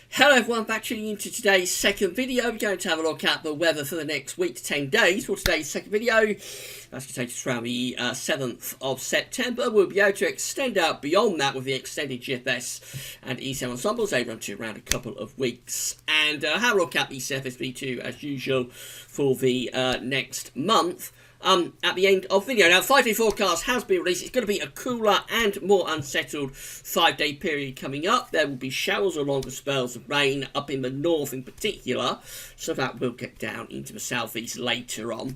Hello everyone, back tuning into today's second video. We're going to have a look at the weather for the next week to 10 days. For today's second video, that's going to take us around the 7th of September. We'll be able to extend out beyond that with the extended GFS and ECM ensembles over to around a couple of weeks. And have a look at the CFSV2 as usual for the next month. At the end of the video. Now, the 5-day forecast has been released. It's going to be a cooler and more unsettled 5-day period coming up. There will be showers or longer spells of rain up in the north in particular, so that will get down into the southeast later on.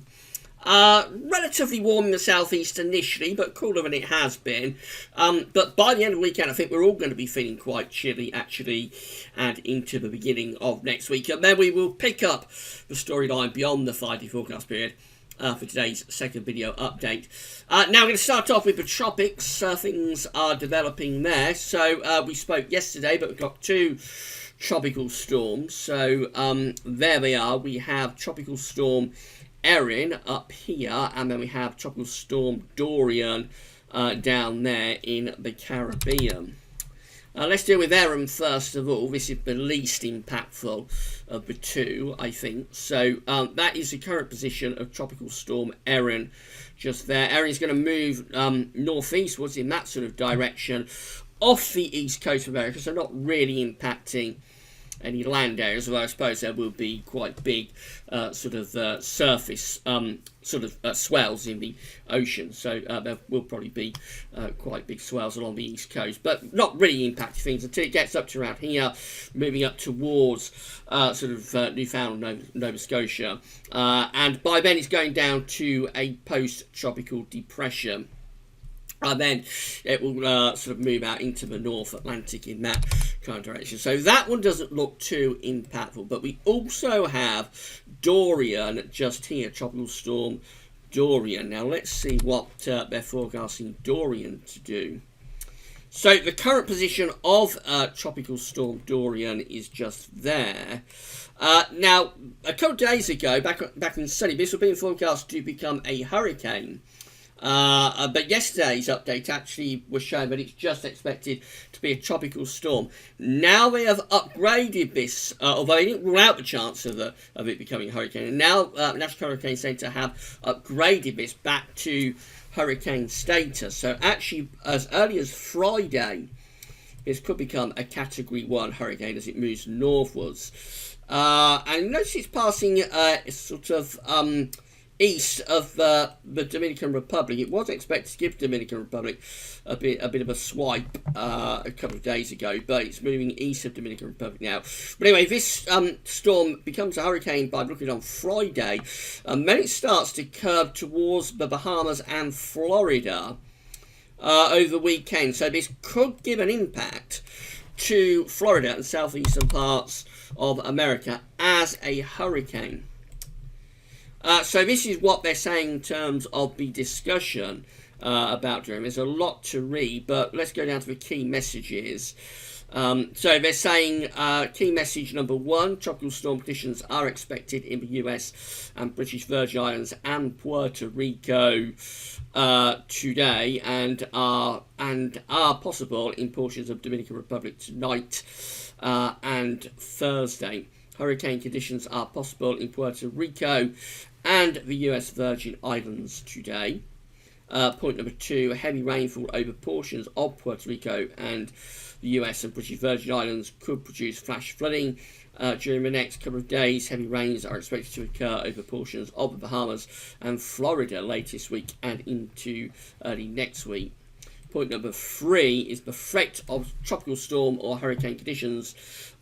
Relatively warm in the southeast initially, but cooler than it has been. But by the end of the weekend, I think we're all going to be feeling quite chilly, actually, and into the beginning of next week. And then we will pick up the storyline beyond the 5-day forecast period for today's second video update. Now we're going to start off with the tropics. Things are developing there. So we spoke yesterday, but we've got two tropical storms. So there they are. We have Tropical Storm Erin up here, and then we have Tropical Storm Dorian down there in the Caribbean. Let's deal with Erin first of all. This is the least impactful of the two, I think. So that is the current position of Tropical Storm Erin just there. Erin is going to move northeastwards in that sort of direction off the east coast of America, so not really impacting any land areas, although I suppose there will be quite big surface swells in the ocean, so there will probably be quite big swells along the east coast, but not really impacting things until it gets up to around here, moving up towards Newfoundland, Nova Scotia, and by then it's going down to a post-tropical depression. Then it will move out into the North Atlantic in that kind of direction. So that one doesn't look too impactful. But we also have Dorian just here, Tropical Storm Dorian. Now let's see what they're forecasting Dorian to do. So the current position of Tropical Storm Dorian is just there. Now, a couple of days ago, back in sunny, this was being forecast to become a hurricane. But yesterday's update actually was showing that it's just expected to be a tropical storm. Now they have upgraded this, although they didn't rule out the chance of it becoming a hurricane. And now National Hurricane Centre have upgraded this back to hurricane status. So actually, as early as Friday, this could become a Category 1 hurricane as it moves northwards. And notice it's passing east of the Dominican Republic. It was expected to give Dominican Republic a bit of a swipe a couple of days ago, but it's moving east of Dominican Republic now. But anyway, this storm becomes a hurricane by looking on Friday, and then it starts to curve towards the Bahamas and Florida over the weekend. So this could give an impact to Florida and southeastern parts of America as a hurricane. So this is what they're saying in terms of the discussion about Durian. There's a lot to read, but let's go down to the key messages. So they're saying key message number 1, tropical storm conditions are expected in the US and British Virgin Islands and Puerto Rico today, and are possible in portions of Dominican Republic tonight and Thursday. Hurricane conditions are possible in Puerto Rico and the US Virgin Islands today. Point number 2, heavy rainfall over portions of Puerto Rico and the US and British Virgin Islands could produce flash flooding. During the next couple of days, heavy rains are expected to occur over portions of the Bahamas and Florida late this week and into early next week. Point number 3 is the threat of tropical storm or hurricane conditions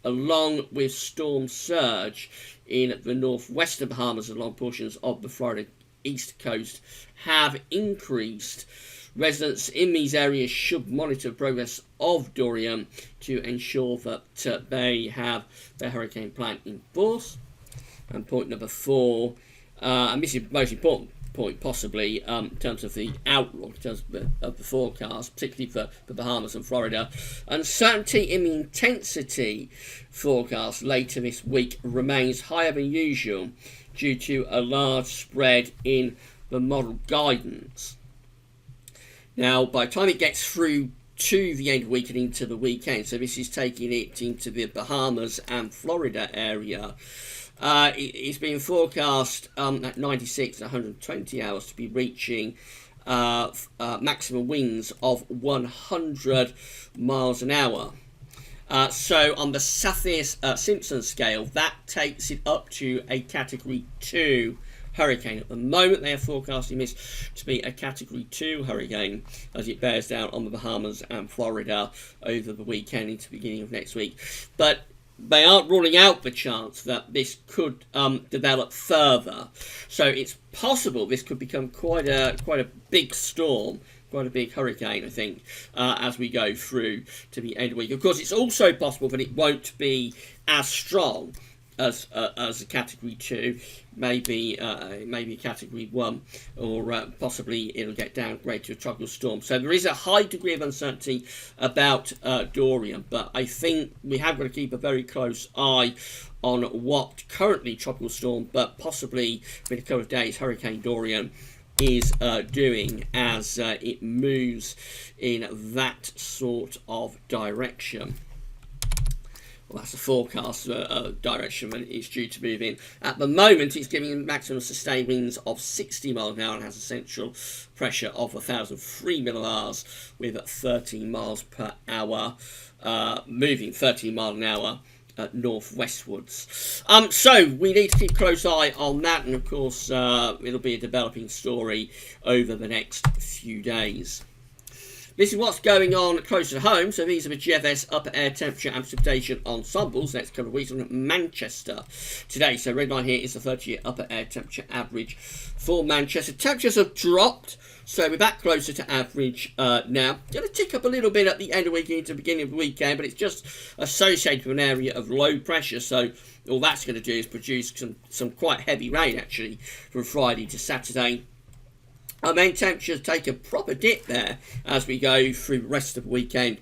along with storm surge in the northwestern Bahamas along portions of the Florida east coast have increased. Residents in these areas should monitor progress of Dorian to ensure that they have their hurricane plan in force. And point number 4, and this is the most important point possibly in terms of the outlook, in terms of the forecast, particularly for the Bahamas and Florida. Uncertainty in the intensity forecast later this week remains higher than usual due to a large spread in the model guidance. Now, by the time it gets through to the end of the week and into the weekend. So this is taking it into the Bahamas and Florida area. It's been forecast at 96 and 120 hours to be reaching maximum winds of 100 miles an hour. So on the Saffir-Simpson scale, that takes it up to a Category 2 hurricane. At the moment, they are forecasting this to be a Category 2 hurricane as it bears down on the Bahamas and Florida over the weekend into the beginning of next week. But they aren't ruling out the chance that this could develop further. So it's possible this could become quite a big storm, quite a big hurricane, I think, as we go through to the end of the week. Of course, it's also possible that it won't be as strong as a Category 2, maybe a Category 1, or possibly it'll get downgraded to a tropical storm. So there is a high degree of uncertainty about Dorian, but I think we have got to keep a very close eye on what currently tropical storm, but possibly in a couple of days, Hurricane Dorian is doing as it moves in that sort of direction. Well, that's the forecast direction that it's due to move in. At the moment, it's giving maximum sustained winds of 60 miles an hour and has a central pressure of 1,003 millibars with 13 miles per hour, moving 13 miles an hour northwestwards. So we need to keep a close eye on that, and of course it'll be a developing story over the next few days. This is what's going on closer to home. So these are the GFS upper air temperature and precipitation ensembles. Next couple of weeks on Manchester today. So red line here is the 30-year upper air temperature average for Manchester. Temperatures have dropped, so we're back closer to average now. Going to tick up a little bit at the end of the week into the beginning of the weekend, but it's just associated with an area of low pressure. So all that's going to do is produce some quite heavy rain actually from Friday to Saturday. Our main temperatures take a proper dip there as we go through the rest of the weekend,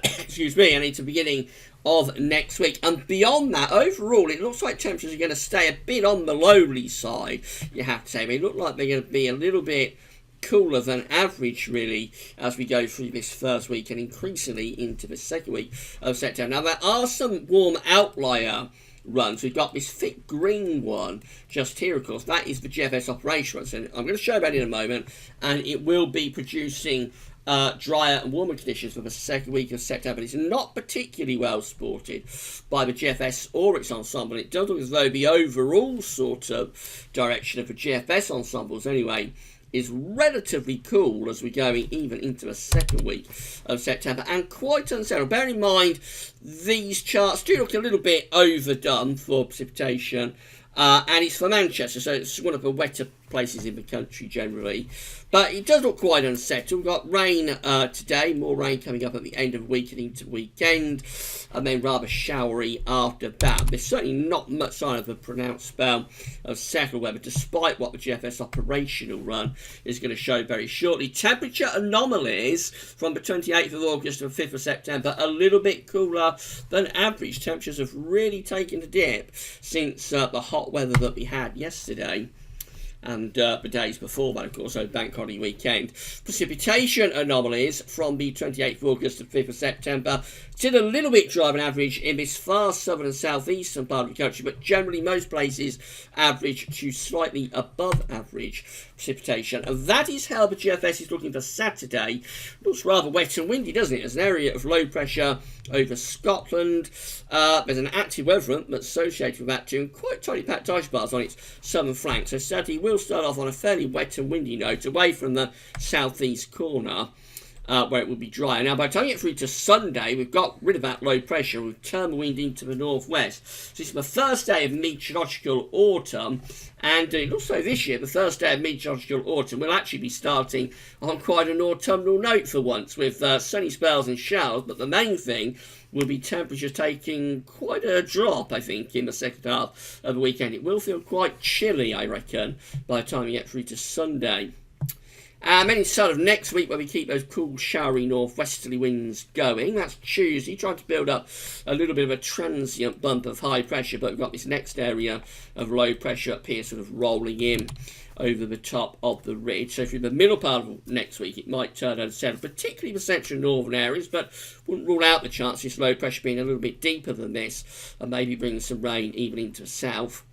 excuse me, and into the beginning of next week. And beyond that, overall, it looks like temperatures are going to stay a bit on the lowly side, you have to say. They look like they're going to be a little bit cooler than average, really, as we go through this first week and increasingly into the second week of September. Now, there are some warm outlier runs. We've got this thick green one just here, of course. That is the GFS operation. So I'm going to show that in a moment, and it will be producing drier and warmer conditions for the second week of September. It's not particularly well supported by the GFS or its ensemble. It does look as though the overall sort of direction of the GFS ensembles, anyway, is relatively cool as we're going even into the second week of September, and quite unsettled. Bear in mind, these charts do look a little bit overdone for precipitation, and it's for Manchester, so it's one of the wetter places in the country generally. But it does look quite unsettled. We've got rain today, more rain coming up at the end of the week and into the weekend, and then rather showery after that. There's certainly not much sign of a pronounced spell of settled weather, despite what the GFS operational run is going to show very shortly. Temperature anomalies from the 28th of August to the 5th of September, a little bit cooler than average. Temperatures have really taken a dip since the hot weather that we had yesterday and the days before that, of course, so bank holiday weekend. Precipitation anomalies from the 28th of August to 5th of September. Still a little bit drier than average in this far southern and southeastern part of the country, but generally most places average to slightly above average precipitation. And that is how the GFS is looking for Saturday. Looks rather wet and windy, doesn't it? There's an area of low pressure over Scotland. There's an active weather front that's associated with that too, and quite tiny packed ice bars on its southern flank. So Saturday will start off on a fairly wet and windy note away from the southeast corner, where it will be dry. Now, by the time we get through to Sunday, we've got rid of that low pressure. We've turned the wind into the northwest. So it's the first day of meteorological autumn, and it looks like this year, the first day of meteorological autumn, will actually be starting on quite an autumnal note for once, with sunny spells and showers, but the main thing will be temperatures taking quite a drop, I think, in the second half of the weekend. It will feel quite chilly, I reckon, by the time we get through to Sunday. And then sort of next week where we keep those cool, showery northwesterly winds going. That's Tuesday, trying to build up a little bit of a transient bump of high pressure, but we've got this next area of low pressure up here sort of rolling in over the top of the ridge. So through the middle part of next week, it might turn out to settle, particularly the central and northern areas, but wouldn't rule out the chance of this low pressure being a little bit deeper than this and maybe bringing some rain even into the south.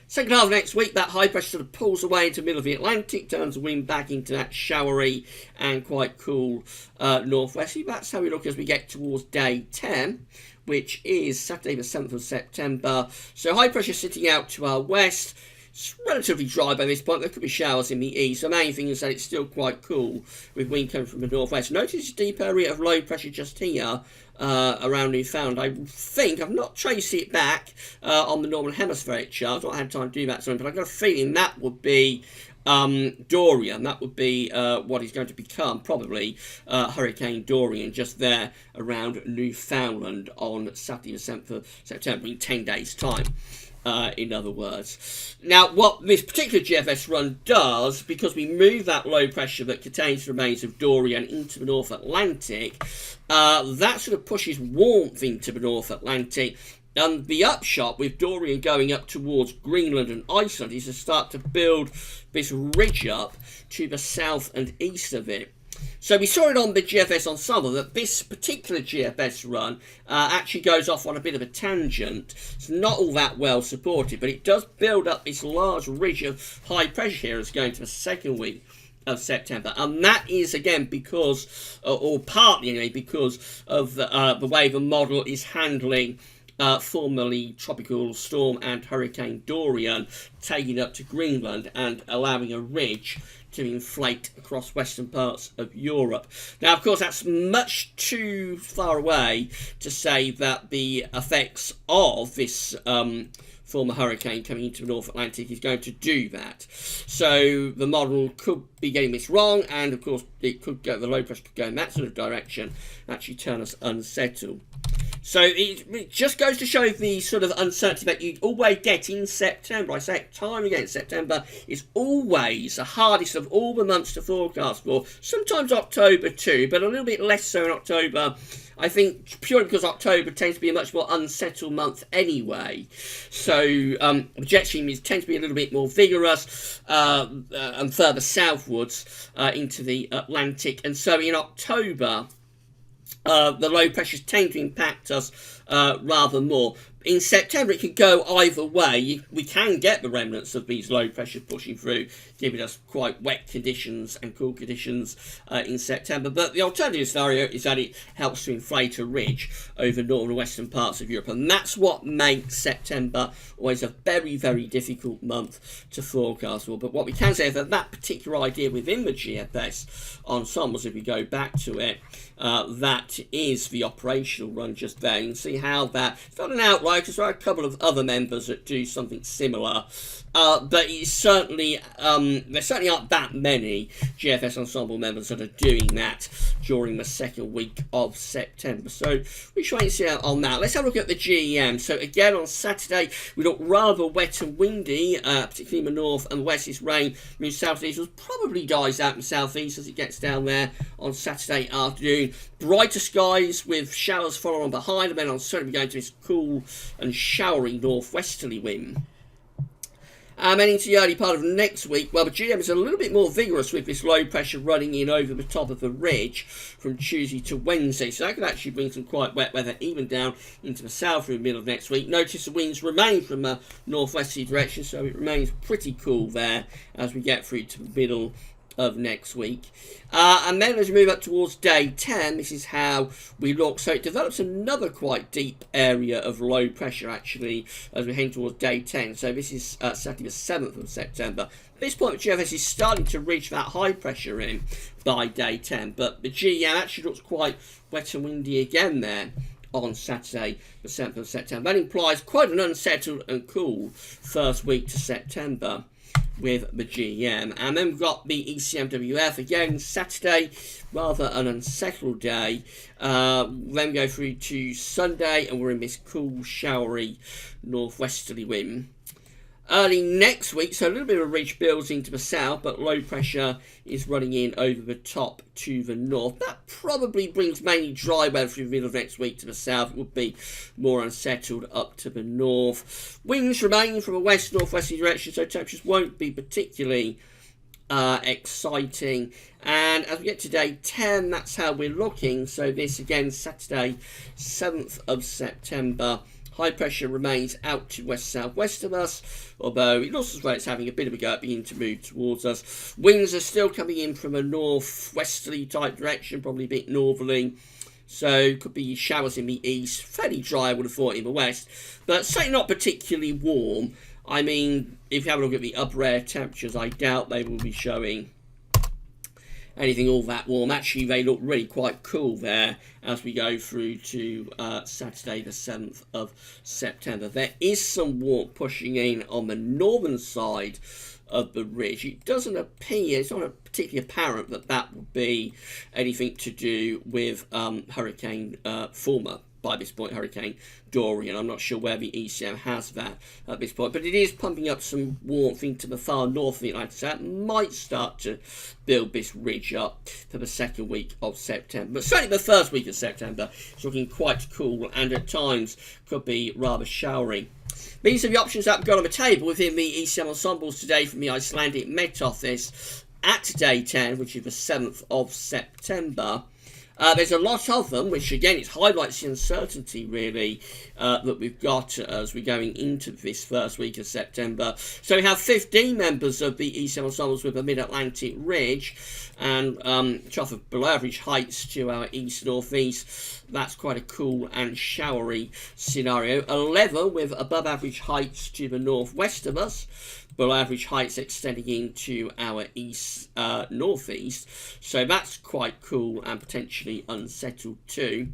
Second half of next week, that high pressure sort of pulls away into the middle of the Atlantic, turns the wind back into that showery and quite cool northwesterly. That's how we look as we get towards day 10, which is Saturday the 7th of September. So high pressure sitting out to our west. It's relatively dry by this point. There could be showers in the east. The main thing is that it's still quite cool with wind coming from the northwest. Notice a deep area of low pressure just here around Newfoundland. I think, I've not traced it back on the northern hemispheric chart. I've not had time to do that, but I've got a feeling that would be Dorian. That would be what is going to become probably Hurricane Dorian just there around Newfoundland on Saturday the 7th of September in 10 days' time. In other words. Now, what this particular GFS run does, because we move that low pressure that contains the remains of Dorian into the North Atlantic, that sort of pushes warmth into the North Atlantic. And the upshot with Dorian going up towards Greenland and Iceland is to start to build this ridge up to the south and east of it. So we saw it on the GFS Ensemble that this particular GFS run actually goes off on a bit of a tangent. It's not all that well supported, but it does build up this large ridge of high pressure here as going to the second week of September. And that is, again, because, or partly anyway, because of the way the model is handling formerly Tropical Storm and Hurricane Dorian taking up to Greenland and allowing a ridge to inflate across western parts of Europe. Now, of course, that's much too far away to say that the effects of this former hurricane coming into the North Atlantic is going to do that. So the model could be getting this wrong, and of course it could go, the low pressure could go in that sort of direction, actually turn us unsettled. So it just goes to show the sort of uncertainty that you always get in September. I say it time again, September is always the hardest of all the months to forecast for. Sometimes October too, but a little bit less so in October. I think purely because October tends to be a much more unsettled month anyway. So the jet stream tends to be a little bit more vigorous and further southwards into the Atlantic. And so in October, the low pressures tend to impact us rather more. In September, it could go either way. We can get the remnants of these low pressures pushing through, giving us quite wet conditions and cool conditions in September. But the alternative scenario is that it helps to inflate a ridge over northern and western parts of Europe. And that's what makes September always a very, very difficult month to forecast for. But what we can say is that that particular idea within the GFS ensembles, if we go back to it, that is the operational run just there. You can see how that, it's not an outlier because there are a couple of other members that do something similar, but it's certainly there certainly aren't that many GFS ensemble members that are doing that during the second week of September. So we try and see out on that. Let's have a look at the GEM. So again on Saturday we look rather wet and windy, particularly in the north and west. This rain moves southeast, probably dies out in the southeast as it gets down there on Saturday afternoon. Brighter skies with showers following on behind, and then on Sunday we're going to this cool and showery northwesterly wind. And then into the early part of next week, well, the GM is a little bit more vigorous with this low pressure running in over the top of the ridge from Tuesday to Wednesday. So that could actually bring some quite wet weather even down into the south through the middle of next week. Notice the winds remain from a northwesterly direction, so it remains pretty cool there as we get through to the middle of next week. And then as we move up towards day 10, this is how we look. So it develops another quite deep area of low pressure actually as we head towards day 10. So this is Saturday the 7th of September. At this point, the GFS is starting to reach that high pressure in by day 10, but the GEM actually looks quite wet and windy again there on Saturday the 7th of September. That implies quite an unsettled and cool first week to September with the GEM. And then we've got the ECMWF again Saturday, rather an unsettled day. Then go through to Sunday and we're in this cool showery northwesterly wind. Early next week, so a little bit of a ridge builds into the south, but low pressure is running in over the top to the north. That probably brings mainly dry weather through the middle of next week to the south. It would be more unsettled up to the north. Winds remain from a west-northwesterly direction, so temperatures won't be particularly exciting. And as we get to day 10, that's how we're looking. So this again, Saturday, 7th of September. High pressure remains out to west-southwest of us, although it looks as though it's having a bit of a go at beginning to move towards us. Winds are still coming in from a northwesterly type direction, probably a bit northerly. So could be showers in the east. Fairly dry, I would have thought, in the west. But certainly not particularly warm. I mean, if you have a look at the upper air temperatures, I doubt they will be showing anything all that warm. Actually, they look really quite cool there as we go through to Saturday the 7th of September. There is some warmth pushing in on the northern side of the ridge. It doesn't appear, it's not particularly apparent that that would be anything to do with Hurricane former, by this point, Hurricane Dorian. I'm not sure where the ECM has that at this point, but it is pumping up some warmth into the far north of the United States. That might start to build this ridge up for the second week of September. But certainly the first week of September is looking quite cool and at times could be rather showery. These are the options that we've got on the table within the ECM ensembles today from the Icelandic Met Office at day 10, which is the 7th of September. There's a lot of them, which again, it highlights the uncertainty really that we've got as we're going into this first week of September. So we have 15 members of the ECM ensembles with a mid-Atlantic ridge and trough of below average heights to our east-northeast. That's quite a cool and showery scenario. 11 with above average heights to the northwest of us. Below average heights extending into our east northeast, so that's quite cool and potentially unsettled too.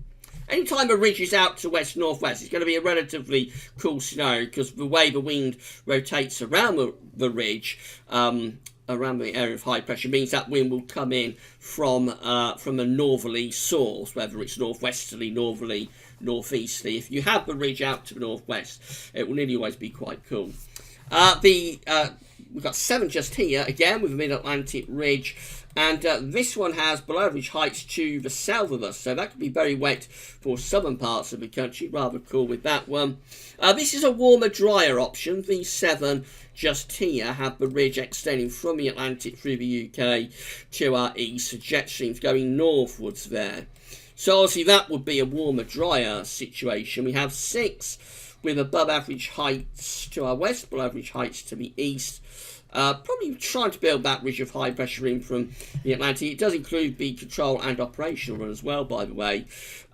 Anytime a ridge is out to west northwest, it's going to be a relatively cool scenario because the way the wind rotates around the ridge, around the area of high pressure, means that wind will come in from a northerly source, whether it's northwesterly, northerly, northeasterly. If you have the ridge out to the northwest, it will nearly always be quite cool. We've got 7 just here, again with a mid-Atlantic ridge, and this one has below average heights to the south of us, so that could be very wet for southern parts of the country. Rather cool with that one. This is a warmer, drier option. These 7 just here have the ridge extending from the Atlantic through the UK to our east, so jet streams going northwards there. So obviously that would be a warmer, drier situation. We have 6 with above average heights to our west, below average heights to the east. Probably trying to build that ridge of high pressure in from the Atlantic. It does include the control and operational run as well, by the way.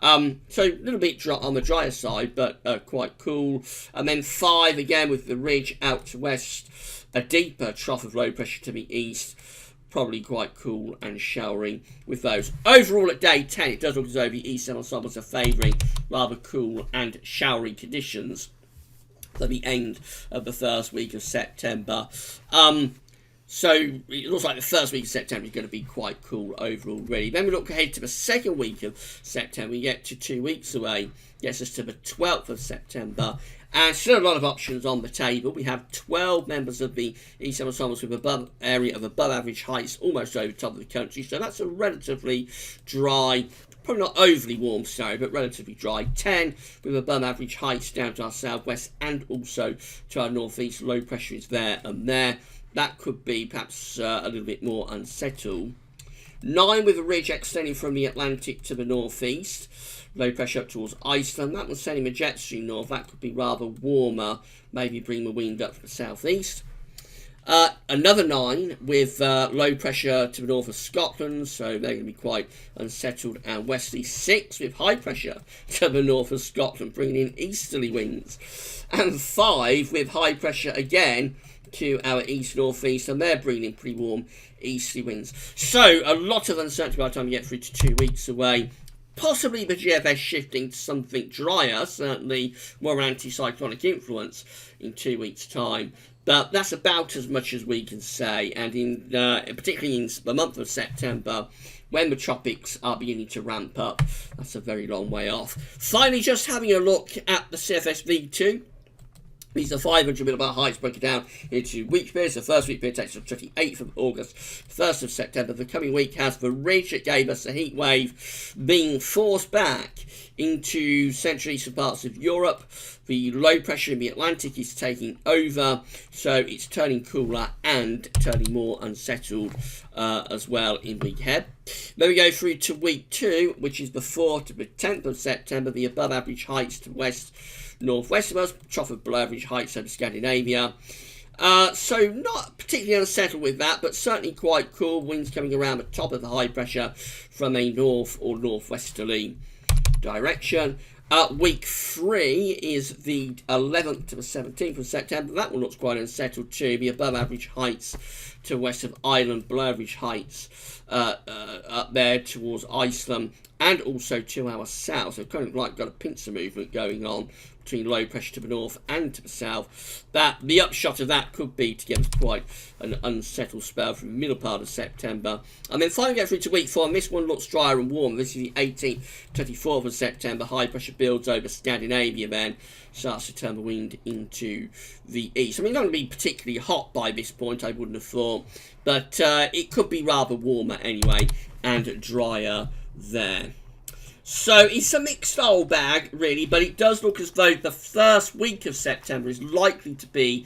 So a little bit on the drier side, but quite cool. And then 5 again with the ridge out to west, a deeper trough of low pressure to the east. Probably quite cool and showery with those. Overall at day 10, it does look as though the ECM ensembles are favouring rather cool and showery conditions for the end of the first week of September. So it looks like the first week of September is going to be quite cool overall, really. Then we look ahead to the second week of September. We get to 2 weeks away. Gets us to the 12th of September. And still a lot of options on the table. We have 12 members of the ECM ensembles with above area of above average heights, almost over the top of the country. So that's a relatively dry, probably not overly warm scenario, but relatively dry. 10 with above average heights down to our southwest and also to our northeast. Low pressure is there and there. That could be perhaps a little bit more unsettled. 9 with a ridge extending from the Atlantic to the northeast. Low pressure up towards Iceland. That one's sending a jet stream north. That could be rather warmer. Maybe bring the wind up from the southeast. Another 9 with low pressure to the north of Scotland. So they're going to be quite unsettled and westerly. 6 with high pressure to the north of Scotland, bringing in easterly winds. And 5 with high pressure again to our east-northeast, and they're bringing in pretty warm easterly winds. So a lot of uncertainty by the time we get through to 2 weeks away. Possibly the GFS shifting to something drier, certainly more anticyclonic influence in 2 weeks' time. But that's about as much as we can say, and in particularly in the month of September, when the tropics are beginning to ramp up, that's a very long way off. Finally, just having a look at the CFS V2. These are 500 millibar heights broken down into week periods. The first week period takes us to the 28th of August, 1st of September. The coming week has the ridge that gave us the heat wave being forced back into central eastern parts of Europe. The low pressure in the Atlantic is taking over, so it's turning cooler and turning more unsettled as well in week ahead. Then we go through to week 2, which is the 4th to the 10th of September. The above average heights to west northwest of us, trough of below average heights over Scandinavia. So not particularly unsettled with that, but certainly quite cool. Winds coming around the top of the high pressure from a north or northwesterly direction. Week 3 is the 11th to the 17th of September. That one looks quite unsettled too. The above average heights to west of Ireland, below average heights up there towards Iceland, and also to our south. So kind of like got a pincer movement going on between low pressure to the north and to the south. That the upshot of that could be to give us quite an unsettled spell from the middle part of September. And then finally get through to week 4, and this one looks drier and warm. This is the 18th, 24th of September. High pressure builds over Scandinavia, then starts to turn the wind into the east. I mean, it's not going to be particularly hot by this point, I wouldn't have thought, but it could be rather warmer anyway and drier there. So it's a mixed old bag, really, but it does look as though the first week of September is likely to be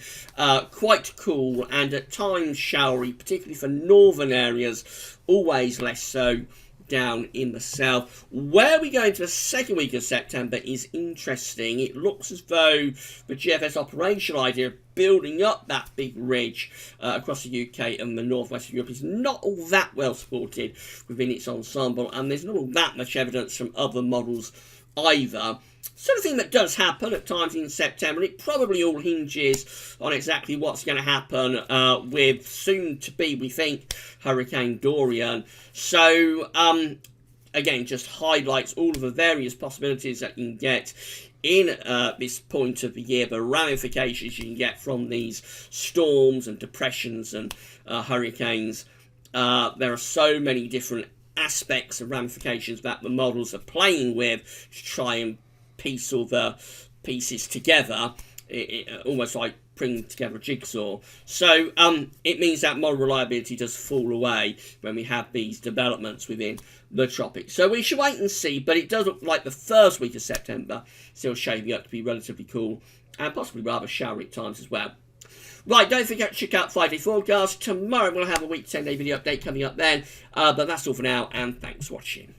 quite cool and at times showery, particularly for northern areas, always less so down in the south. Where we go into the second week of September is interesting. It looks as though the GFS operational idea of building up that big ridge across the UK and the northwest of Europe is not all that well supported within its ensemble, and there's not all that much evidence from other models either. Sort of thing that does happen at times in September, and it probably all hinges on exactly what's going to happen with soon to be, we think, Hurricane Dorian. So again, just highlights all of the various possibilities that you can get in this point of the year, the ramifications you can get from these storms and depressions and hurricanes. There are so many different aspects and ramifications that the models are playing with to try and piece all the pieces together, almost like bringing together a jigsaw. So it means that model reliability does fall away when we have these developments within the tropics. So we should wait and see, but it does look like the first week of September still shaping up to be relatively cool and possibly rather showery at times as well. Right, don't forget to check out 5-day forecast. Tomorrow we'll have a week 10-day video update coming up then, but that's all for now, and thanks for watching.